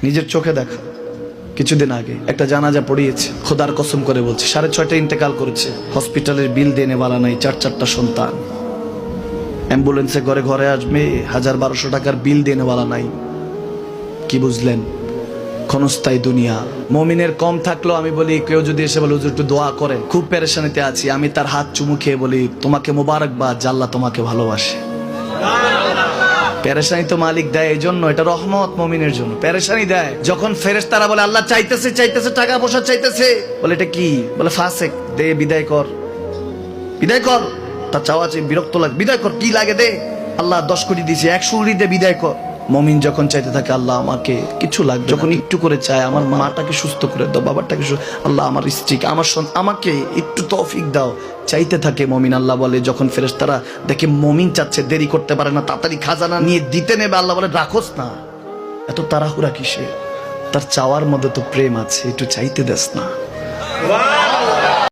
নিজের চোখে দেখা। কিছুদিন আগে একটা জানাজা পড়িয়েছে, খোদার কসম করে বলছে 6:30 ইন্তেকাল করেছে। হসপিটালের বিল দেনে বালা নাই, 4-4টা সন্তান। অ্যাম্বুলেন্সে ঘরে ঘরে আসবে, 1000-1200 টাকার বিল দেনে বালা নাই। কি বুঝলেন? ক্ষণস্থায়ী দুনিয়া। মুমিনের কম থাকলেও আমি বলি, কেউ যদি এসে বলে হুজুর একটু দোয়া করেন, খুব পেরেশানিতে আছি, আমি তার হাত চুমু খেয়ে বলি তোমাকে মোবারকবাদ, আল্লাহ তোমাকে ভালোবাসে। পেরেশানি তো মালিক দেয়, এই জন্য এটা রহমত মুমিনের জন্য। পেরেশানি দেয় যখন ফেরেশতারা বলে আল্লাহ চাইতেছে চাইতেছে, টাকা পয়সা চাইতেছে, বলে এটা কি? বলে ফাসেক, দে বিদায় কর, বিদায় কর। তার চাওয়া চাই, বিরক্ত লাগে, বিদায় কর, কি লাগে দে। আল্লাহ 10 কোটি দিয়েছে, 100 কোটি দে, বিদায় কর। মুমিন যখন চাইতে থাকে আল্লাহ আমাকে কিছু লাগবে, যখন একটু করে চায় আমার মাটাকে সুস্থ করে দাও, বাবাটাকে আল্লাহ আমার স্ত্রীকে, আমার আমাকে একটু তৌফিক দাও, চাইতে থাকে মুমিন। আল্লাহ বলে যখন ফেরেশতারা দেখে মুমিন চাচ্ছে, দেরি করতে পারে না, তাড়াতাড়ি খাজানা নিয়ে দিতে নেবে, আল্লাহ বলে রাখোস না, এত তাড়াহুড়া কিসে? তার চাওয়ার মধ্যে তো প্রেম আছে, একটু চাইতে দেস না।